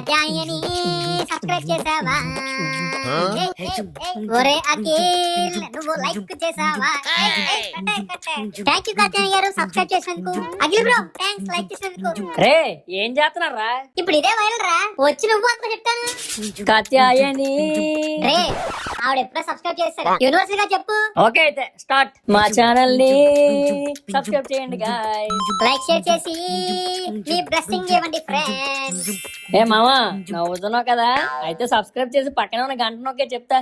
Katyayani subscribe చేసావా? ఒరే అఖిల్ నువ్వు లైక్ చేసావా? థాంక్యూ కాత్యాయని గారు సబ్స్క్రైబ్ చేసినందుకు. అఖిల్ బ్రో థాంక్స్ లైక్ చేసినందుకు. రే ఏం చేస్తున్నారా? ఇప్పుడు ఇదే వైరల్ రా, వచ్చి నువ్వు అంత చెప్తాను. కాత్యాయని రే ఆవిడ ఎప్పుడో సబ్స్క్రైబ్ చేస్తారు, యూనివర్సల్ గా చెప్పు. ఓకే అయితే స్టార్ట్. మా ఛానల్ ని సబ్స్క్రైబ్ చేయండి గాయ్స్. లైక్ షేర్ చేసి మీ బ్లెస్సింగ్ ఇవ్వండి ఫ్రెండ్స్. ఏ మామా నవ్వుతున్నావు కదా, అయితే సబ్స్క్రైబ్ చేసి పక్కన ఉన్న గంట నొక్కే చెప్తా.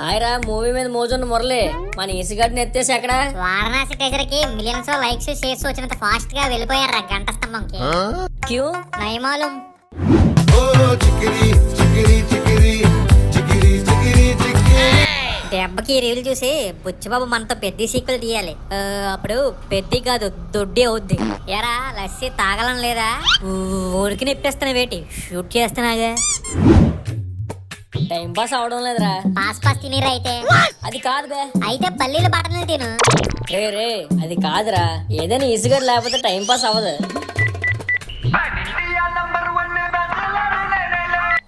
హాయ్ రా, మూవీ మీద మోజున్న మురళి మన ఈసిగడ్ని ఎత్తేసి అక్కడ వారణాసి టీజర్ కి మిలియన్స్ లైక్స్ షేర్స్ వచ్చినంత ఫాస్ట్ గా వెళ్ళిపోయారు గంట స్తంభంకి. క్యూ నయమాలు దెబ్బకి రీల్ చూసి బుచ్చిబాబు మనతో పెద్ద సీక్వెల్ తీయాలి. అప్పుడు పెద్ద కాదు దొడ్డి అవుద్ది. ఎరా లస్సీ తాగలం లేదా? ఊరికి నిప్పేస్తున్నా వేటి షూట్ చేస్తున్నాగా. టైం పాస్ అవడం లేదురా. పాస్ తినరా అయితే? అది కాదు బే. అయితే పల్లీల బట్టలు తిను. రే అది కాదురా, ఏదైనా ఈసిగడ్ లేకపోతే టైం పాస్ అవ్వదు.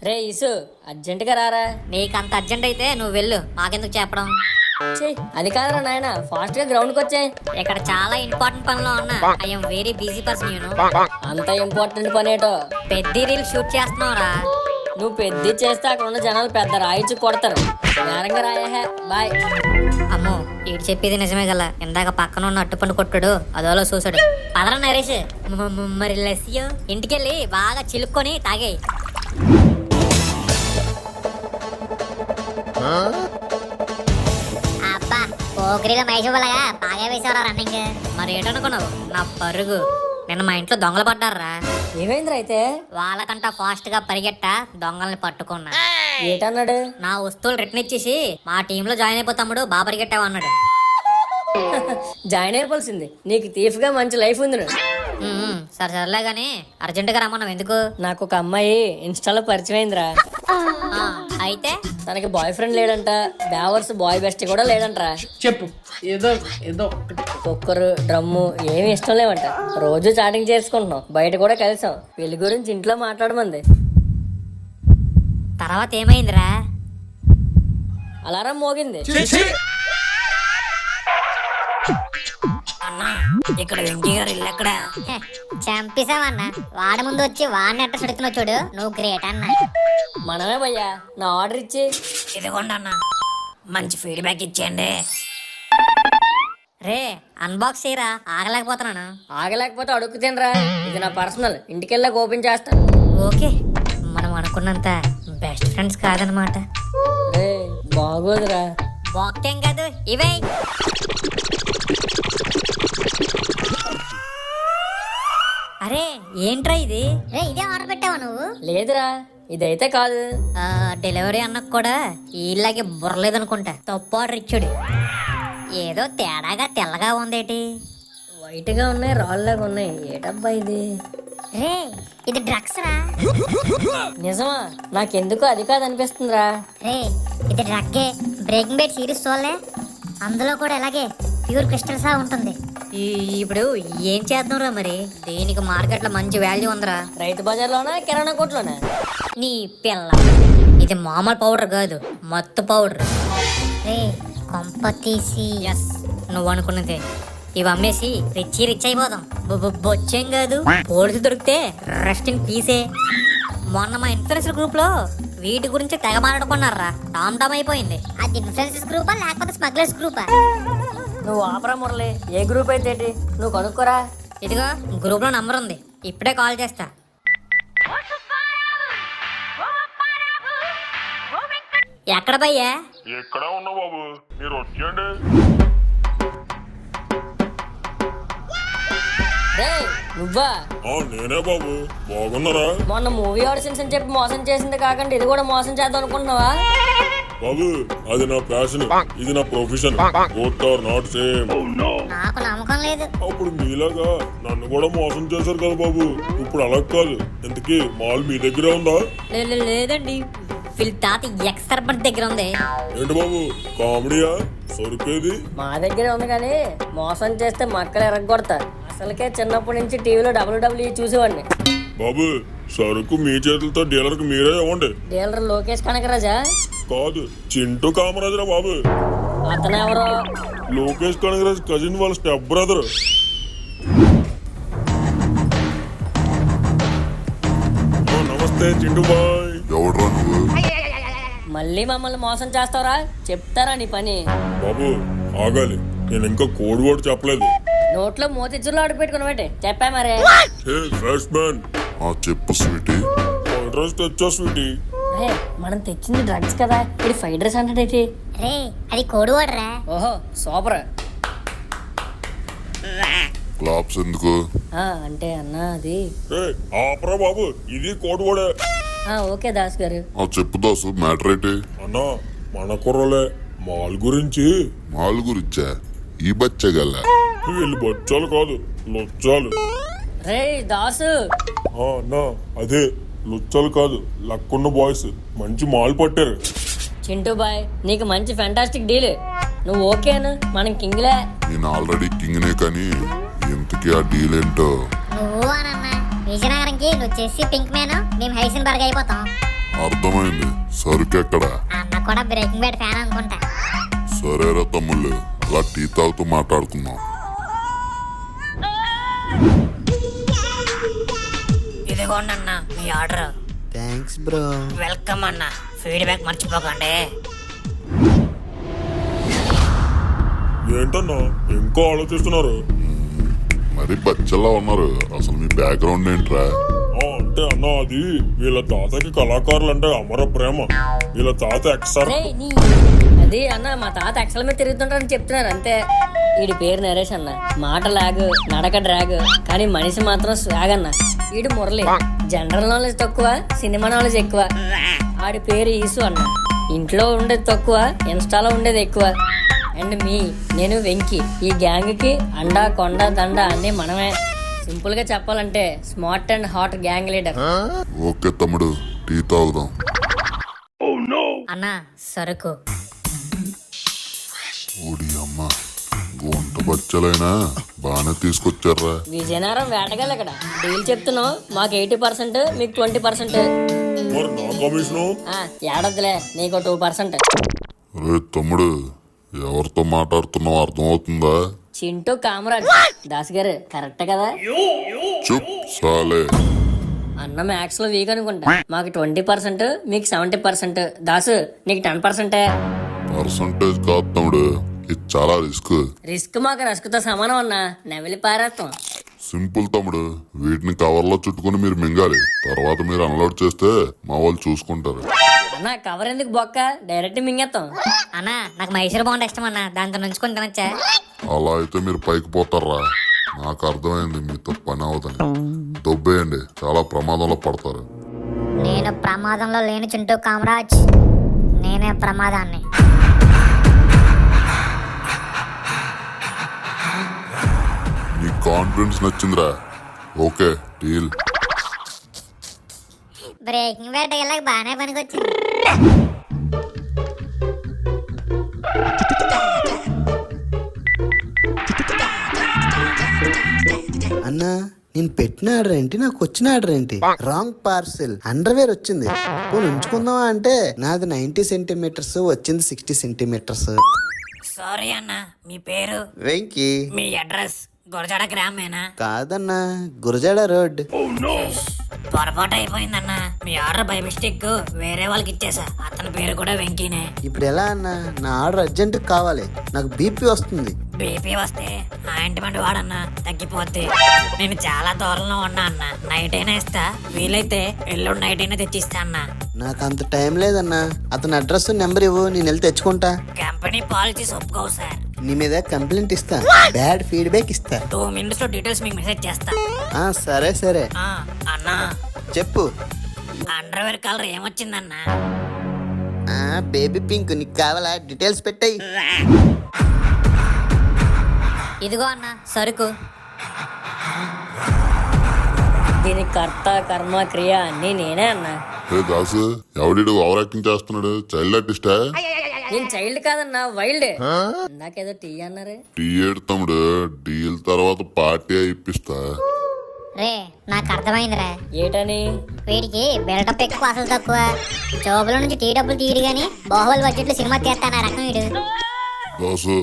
రే ఇసు అర్జెంట్ గా రారా. నీకు అంత అర్జెంట్ అయితే నువ్వు వెళ్ళు, మాకెందుకు చెప్పడం. అది కాదురా నాయన, ఫాస్ట్ గా గ్రౌండ్ కి వచ్చాయి. ఇక్కడ చాలా ఇంపార్టెంట్ పనిలో ఉన్నా. ఐఎమ్ వెరీ బిజీ పర్సన్ యూను. అంత ఇంపార్టెంట్ పనేటో. పెద్ద రీల్ షూట్ చేస్తున్నావురా. నువ్వు పెద్ద చేస్తే అక్కడ ఉన్న జనాలు పెద్ద రాయిచ్చి కొడతారు. నేరంగా రాయా బాయ్. అమ్మో ఈడు చెప్పేది నిజమే గల. ఇందాక పక్కన ఉన్న అట్టుపండు కొట్టుడు అదోలో చూసాడు. పదరా నరేష్, మరి లస్సీ ఇంటికెళ్ళి బాగా చిలుక్కొని తాగేయి. అబ్బా పోకిరిలో మైసూలాగా బాగా వేసేవారా రన్నింగ్. మరి ఏంటనుకున్నావు నా పరుగు? నిన్న మా ఇంట్లో దొంగలు పడ్డారా. ఏమైందిరా అయితే? వాళ్ళకంట ఫాస్ట్ గా పరిగెట్ట దొంగల్ని పట్టుకున్నా. ఏటన్నాడు? నా వస్తువులు రిటర్న్ ఇచ్చేసి మా టీమ్ లో జాయిన్ అయిపోతాముడు, బాగా పరిగెట్టావు అన్నాడు. జాయిన్ అయిపోవాల్సింది, నీకు తీఫ్ గా మంచి లైఫ్ ఉంది. సరే సర్లే గానీ అర్జెంట్ గా రమ్మన్నావు ఎందుకు? నాకు ఒక అమ్మాయి ఇన్స్టాలో పరిచయం అయిందిరా. అయితే తనకి బాయ్ ఫ్రెండ్ లేడంట, బ్యావర్స్ బాయ్ బెస్ట్ కూడా లేడంటరా. చెప్పు ఏదో ఏదో కుక్కరు డ్రమ్ము ఏమి ఇష్టం లేవంట. రోజు చాటింగ్ చేసుకుంటున్నాం, బయట కూడా కలిసాం. పెళ్లి గురించి ఇంట్లో మాట్లాడమంది. తర్వాత ఏమైందిరా? అలారం మోగింది. ఇక్కడ ఎన్టీఆర్ ఇల్లు ఎక్కడ? చంపేశావన్నా. వాడి ముందు వచ్చి వాడిని ఎట్ట చెడుతున్నావు చూడు, నువ్వు గ్రేట్ అన్న. మనమే భయ్యా, నా ఆర్డర్ ఇచ్చి. ఇదిగోండి అన్న, మంచి ఫీడ్బ్యాక్ ఇచ్చేయండి. రే అన్బాక్స్ చేయరా, ఆగలేకపోతున్నాను. ఆగలేకపోతే అడుగు తినరా, ఇది నా పర్సనల్. ఇంటికెళ్ళాక ఓపెన్ చేస్తాను. ఓకే, మనం అనుకున్నంత బెస్ట్ ఫ్రెండ్స్ కాదనమాట. రే బాగోదురా. బాక్తేం కాదు ఇవే. అరే ఏంట్రా ఇది? రే ఇదే ఆర్డర్ పెట్టావా నువ్వు? లేదురా, ఇదైతే కాదు. డెలివరీ అన్నకు కూడా ఇలాగే బుర్రలేదనుకుంటా. తప్పు ఆర్డర్ ఇచ్చాడు. ఏదో తేడాగా తెల్లగా ఉందేటి. వైట్ గా ఉన్నాయి, రాళ్ళగా ఉన్నాయి. ఏటబ్బా ఇది? రే ఇది డ్రగ్స్ రా. నిజమా? నాకెందుకు అది కాదు అనిపిస్తుందిరా. రే ఇది డ్రగ్గే. బ్రేకింగ్ బ్యాడ్ సిరీస్ చూడలే? అందులో కూడా ఇలాగే ప్యూర్ క్రిస్టల్స్ ఉంటుంది. ఇప్పుడు ఏం చేద్దాంరా మరి? దీనికి మార్కెట్ లో మంచి వాల్యూ ఉందిరా. రైతు బజార్లోనా కిరాణా కొట్లోనా? నీ పిల్ల, ఇది మామూలు పౌడర్ కాదు, మత్తు పౌడర్. రే కొంప తీసి ఎస్ నువ్వు అనుకున్నదే. ఇవి అమ్మేసి రిచ్ అయిపోదాం. బొచ్చేం కాదు, పోలీసు దొరికితే రెస్ట్ ఇన్ పీసే. మొన్న మా ఇన్ఫ్లుయెన్సర్ గ్రూప్ లో వీటి గురించి తెగ మాట్లాడుకున్నారా. టామ్ టామ్ అయిపోయింది. అది ఇన్ఫ్లుయెన్సర్స్ గ్రూపా లేకపోతే స్మగ్లర్స్ గ్రూపా? నువ్వు ఆపరా మురళి, ఏ గ్రూప్ అయితే ఏంటి, నువ్వు కనుక్కోరా. ఇదిగో గ్రూప్ లో నంబర్ ఉంది, ఇప్పుడే కాల్ చేస్తా. ఎక్కడ భయ్యా? ఎక్కడ ఉన్నా బాబు, మీరు వచ్చేయండి. నువ్వా? నేనే బాబు, బాగున్నారా? మొన్న మూవీ ఆడిషన్స్ అని చెప్పి మోసం చేసింది కాకుండా ఇది కూడా మోసం చేద్దాం అనుకుంటున్నావా? బాబు అది నా ప్యాషన్, ఇది నా profession. Both are not same. నాకు నమ్మకం లేదు. అప్పుడు మీలాగా నన్ను కూడా మోసం చేశారు కదా బాబు, ఇప్పుడు అలా కాదు. ఎందుకీ మాల్ మీ దగ్గర ఉందా? లేదండి, వీళ్ళ తాత ఎక్స్ సర్పంచ్ దగ్గర ఉంది. ఏంటి బాబు కామెడీయా? సరుకేది? మా దగ్గరే ఉంది కానీ మోసం చేస్తే మక్కలు ఎరగొడతా. అసలుకే చిన్నప్పటి నుంచి టీవీలో WWE చూసేవాడిని. బాబు సరుకు మీ చేతులతో డీలర్కి మీరే ఇవ్వండి. డీలర్ లోకేష్ కనకరాజా? కాదు, చింటూ కామరాజురా బాబు. అతను ఎవరో? లోకేష్ కనగరాజ్ కజిన్ వాళ్ళ స్టెప్ బ్రదర్. నమస్తే చింటూ బాయ్. ఎవడ్రా నువ్వు? మళ్ళీ మమ్మల్ని మోసం చేస్తావరా? చెప్తారా నీ పని? బాబు ఆగాలి, నేను ఇంకా కోడ్ కూడా చెప్పలేదు. నోట్లో మోతిచ్చులు ఆడు పెట్టుకుని చెప్పా మరే. హే ఫ్రెష్ మ్యాన్, చెప్పు స్వీటీ. అడ్రస్ తెచ్చా స్వీటీ. రే, మనం తెచ్చింది డ్రగ్స్ కదా, ఇది ఫ్రైడ్ రైస్ అంటే. రే అది కోడివాడరా. ఓహో సూపర్. క్లాప్స్ ఎందుకు? అంటే అన్న అది. హే ఆపరా బాబు, ఇది కోడ్ కూడా. ఓకే దాస్ గారు. చెప్పు దాసు, మ్యాటర్ ఏంటి? అన్నా మన కుర్రలే మాల్ గురించి. మాల్ గురించా? ఈ బచ్చగల వీళ్ళు బచ్చాలు కాదు, లొచ్చాలు. రే దాసు. అన్నా అదే లుచ్చాలు కాదు, లక్కున్న బాయ్స్ మంచి మాల్ పట్టారు. చింటూ బాయ్, నీకు మంచి ఫ్యాంటాస్టిక్ డీల్. నువ్వు ఓకేను, మనం కింగ్లే. నేను ఆల్రెడీ కింగ్నే, కానీ ఇంతకీ ఆ డీల్ ఏంటో? నువ్వు అనన్నా విజయనగరంకి నువ్వు చేసి పింక్ మ్యాన్, మేము హైసెన్బర్గ్ అయిపోతాం. అర్థమైంది. సరుకెక్కడ? అన్న కూడా బ్రేకింగ్ బ్యాడ్ ఫ్యాన్ అనుకుంటా. సరేరా తమ్ముళ్ళు, అలా టీ తాగుతూ మాట్లాడుకుందాం. ఇదిగోండి అన్న మీ ఆర్డర్. Thanks bro. వెల్కమ్ అన్న, ఫీడ్బ్యాక్ మర్చిపోకండి. ఏంటన్నా ఇంకా ఆలోచిస్తున్నారు? మరి బచ్చల్లా ఉన్నారు. అసలు మీ బ్యాక్గ్రౌండ్ ఏంట్రా? అంటే అన్న అది వీళ్ళ తాతకి కళాకారులు అంటే అమర ప్రేమ. వీళ్ళ తాత ఎక్సర్. రే నీ అది అన్న, మా తాత ఎక్సల్ మీద తిరుగుతుంటారని చెప్తున్నారు అంతే. వీడి పేరు నరేష్ అన్న. మాట లాగు, నడక డ్రాగ్, కానీ మనిషి మాత్రం స్వాగ్ అన్న. వీడు మురళి. జనరల్ నాలెడ్జ్ తక్కువ, సినిమా నాలెడ్జ్ ఎక్కువ. ఆడి పేరు ఈసు అన్న. ఇంట్లో ఉండేది తక్కువ, ఇన్స్టాలో ఉండేది ఎక్కువ. అండ్ నేను వెంకీ. ఈ గ్యాంగ్ కి అండా కొండ దండ అన్ని మనమే. సింపుల్ గా చెప్పాలంటే smart and hot gang leader. Okay తమ్ముడు, టీ తాగుదాం. అన్న సరుకు. ఓడి అమ్మ, గుంట బచ్చలైనా బాగానే తీసుకొచ్చారా? విజయనగరం వేటగాళ్ళు ఇక్కడ. డీల్ చెప్తున్నావు, మాకు 80%, మీకు 20%. మరి నా కమిషను? ఏడొద్దులే, నీకు 2%. రే తమ్ముడు, ఎవరితో మాట్లాడుతున్నావు అర్థమవుతుందా? చింటూ కామరాజ్. దాస్ గారు కరెక్ట్ కదా? చుప్ సాలే. అన్న మ్యాథ్స్ లో వీక్ అనుకుంటా. మాకు 20%, మీకు 70%. దాసు నీకు 10%. పర్సంటేజ్ కాదు తమ్ముడు, ఇది చాలా రిస్క్. రిస్క్ మాకు రస్కుతో సమానం అన్న. నవిలి పారేస్తాం. సింపుల్ తమ్ముడు, వీటిని కవర్లో చుట్టుకుని మీరు మింగాలి. తర్వాత మీరు అన్లోడ్ చేస్తే మా వాళ్ళు చూసుకుంటారు. అన్న కవర్ ఎందుకు బొక్క, డైరెక్ట్ మింగేస్తాం. అన్న నాకు మైసూర్ బోండా ఇష్టం అన్న, దాంతో నుంచుకొని తినచ్చా? అలా అయితే మీరు పైకి పోతారా? నాకు అర్థమైంది మీతో పని అవదని. దొబ్బేయండి, చాలా ప్రమాదంలో పడతారు. నేను ప్రమాదంలో లేని చింటూ కామరాజ్, నేనే ప్రమాదాన్ని. నీ కాన్ఫిడెన్స్ నచ్చిందిరా. Okay deal. బ్రేకింగ్ బ్యాడ్ ఇలా బాగానే పనికొచ్చింది. అన్నా నేను పెట్టిన ఆర్డర్ ఏంటి, నాకు వచ్చిన ఆర్డర్ ఏంటి? Wrong parcel. అండర్వేర్ వచ్చింది. పోనీ ఉంచుకుందామా అంటే నాది 90 సెంటీమీటర్స్, వచ్చింది 60 సెంటీమీటర్స్. సారీ అన్న, మీ పేరు? వెంకీ. మీ అడ్రస్ గురజాడ గ్రామేనా? కాదన్నా, గురజాడ రోడ్. పొరపాటు అయిపోయిందన్న, మీ ఆర్డర్ బై మిస్టేక్ వేరే వాళ్ళకి ఇచ్చేసా. అతని పేరు కూడా వెంకీనే. ఇప్పుడు ఎలా అన్నా? నా ఆర్డర్ అర్జెంట్ కావాలి, నాకు బీపీ వస్తుంది. బీపీ వస్తే ఆయింట్మెంట్ వాడన్నా, తగ్గిపోద్ది. నేను చాలా దూరంలో ఉన్నా అన్న, నైట్ అయినా ఇస్తా, వీలైతే ఎల్లుండి నైట్ అయినా తెచ్చిస్తా అన్న. నాకు అంత టైం లేదన్నా. అతని అడ్రస్ నెంబర్ ఇవ్వు, నేను వెళ్ళి తెచ్చుకుంటా. కంపెనీ పాలసీస్ ఒప్పుకోవు సార్. నీ మీద కంప్లైంట్ ఇస్తా, బ్యాడ్ ఫీడ్బ్యాక్ ఇస్తా. 2 minutes లో డీటెయిల్స్ మీకు మెసేజ్ చేస్తా. సరే సరే. అన్నా చెప్పు. అండర్వేర్ కలర్ ఏమొచ్చిందన్నా? Baby pink. నీకు కావాలా? డీటెయిల్స్ పెట్టాయి. ఇదిగో అన్న సరుకు. దీనికి కర్త కర్మ క్రియ అన్ని నేనే అన్నా. దాసు, ఎవడీడు ఓవర్ యాక్టింగ్ చేస్తున్నాడు? చైల్డ్ ఆర్టిస్టా? నేను చైల్డ్ కాదన్నా వైల్డ్. ఇందాకేదో టీ అన్నారే. టీ ఏడు తమ్ముడు, డీల్ తర్వాత పార్టీ ఇప్పిస్తా. రే నాకు అర్థమైందిరా. ఏటని? వీడికి బిల్డప్ ఎక్కువ అసలు తక్కువ. జోబుల నుంచి టీ డబ్బులు తీయడు గాని బాహుబలి బడ్జెట్ లో సినిమా తీస్తాను రకం వీడు. దాసు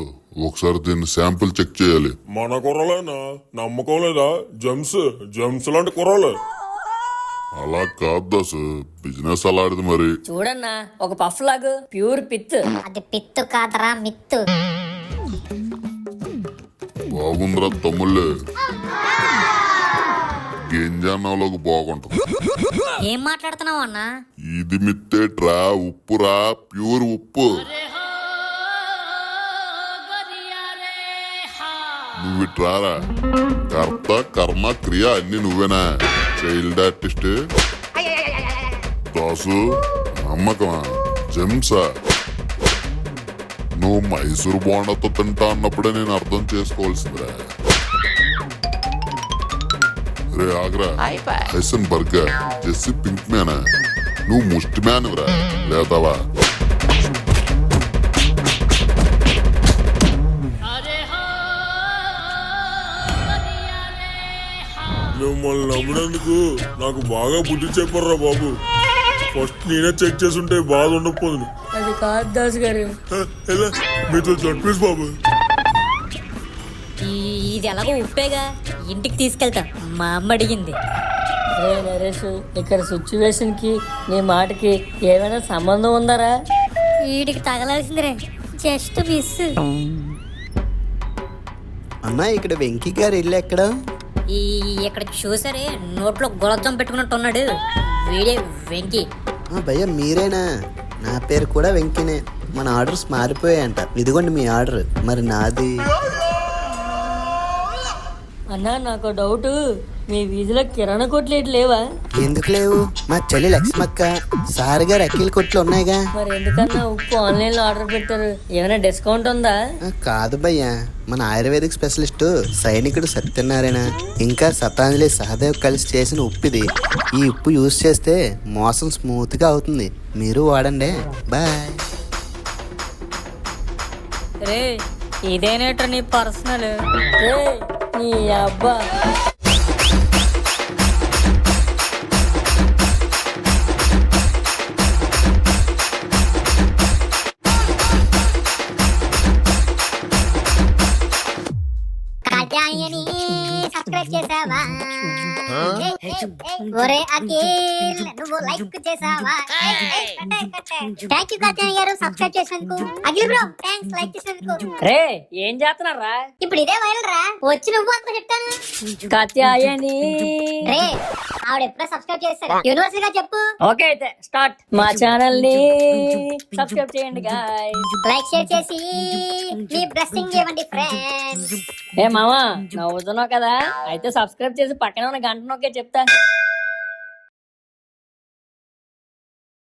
ఒకసారి దీన్ని శాంపుల్ చెక్ చేయాలి. మన కుర్రలేనా? నమ్మకం లేదా? జమ్స్ లాంటి కుర్రలే. అలా కాదు దాసు, బిజినెస్ అలాంటిది మరి. చూడన్నా ఒక పఫ్ లాగు ప్యూర్ పిత్. అది పిత్తు కాదరా మిత్తు. బాగుందిరా తమ్ముళ్ళే, గింజానంలోకి బాగుంటుంది. ఏం మాట్లాడుతున్నావు అన్నా? ఇది మిత్తేట్రా, ఉప్పురా, ప్యూర్ ఉప్పు. నువ్వు ఇట్రారా, కర్త కర్మ క్రియ అన్ని నువ్వేనా? చైల్డ్ ఆర్టిస్ట్ దాసు, నమ్మకమా? జెమ్సా? నువ్వు మైసూర్ బోండాతో తింటా అన్నప్పుడే నేను అర్థం చేసుకోవాల్సిందిరా. రే ఆగ్రా, హైసన్ బర్గర్, జెస్సీ పింక్ మ్యానా? నువ్వు ముష్టి మ్యాన్ రా లేదావా? మిమ్మల్ని నమ్మినందుకు నాకు బాగా బుద్ధి చెప్పర్రా బాబు. ఫస్ట్ నేనే చెక్ చేసుంటే బాధ ఉండకపోదు. అది కాదు దాస్ గారు. మీతో ప్లీజ్ బాబు. ఇది ఎలాగో ఉప్పేగా, ఇంటికి తీసుకెళ్తా. మా అమ్మ అడిగింది. రే నరేష్, ఇక్కడ సిచ్యువేషన్ కి నీ మాటకి ఏమైనా సంబంధం ఉందారా? వీడికి తగలాల్సిందిరే, జస్ట్ మిస్. అన్నా ఇక్కడ వెంకీ గారు ఇల్లు ఎక్కడ? ఇక్కడ చూసారే, నోట్లో గులాబ్జామ్ పెట్టుకున్నట్టు ఉన్నాడు. వీడే వెంకీ. భయ్య మీరేనా? నా పేరు కూడా వెంకీనే. మన ఆర్డర్స్ మారిపోయాయంట. ఇదిగోండి మీ ఆర్డర్. మరి నాది? అన్నా నాకు డౌట్, మీ వీధిలో కిరాణా కొట్లు లేవా? ఎందుకు లేవు? మా చెల్లి లక్ష్మక్క, సార్ గారు అఖిల్ కొట్లు ఉన్నాయిగా. మరి ఎందుకన్నా ఉప్పు ఆన్లైన్ లో ఆర్డర్ పెట్టారు? ఏమైనా డిస్కౌంట్ ఉందా? కాదు భయ్యా, మన ఆయుర్వేదిక్ స్పెషలిస్ట్ సైనికుడు సత్యనారాయణ ఇంకా శతాంజలి సహదేవ్ కలిసి చేసిన ఉప్పు ఇది. ఈ ఉప్పు యూజ్ చేస్తే మోసం స్మూత్ గా అవుతుంది. మీరు వాడండి. బాయ్. రే ఇదేనేట నీ పర్సనల్? రే నీ అబ్బా. సబ్స్క్రైబ్ చేసావా? ఒరే అఖిల్, నువ్వు లైక్ చేసావా? థాంక్యూ కాత్యాయని గారు సబ్స్క్రైబ్ చేసినందుకు. అఖిల్ బ్రో థాంక్స్ లైక్ చేసినందుకు. రే ఏం చేస్తున్నారా? ఇప్పుడు ఇదే వైరల్ రా, వచ్చి నువ్వు అంత చెప్తాను. కాత్యాయని. రే ఆవిడ ఎప్పుడో సబ్స్క్రైబ్ చేస్తారు, యూనివర్సల్ గా చెప్పు. ఓకే అయితే స్టార్ట్. మా ఛానల్ ని సబ్స్క్రైబ్ చేయండి గాయ్స్. లైక్ షేర్ చేసి మీ బ్లెస్సింగ్ ఇవ్వండి ఫ్రెండ్స్. ఏ మామా, నవ్వుతున్నావు కదా? అయితే సబ్స్క్రైబ్ చేసి పక్కన ఉన్న గంట నొక్కే చెప్తా.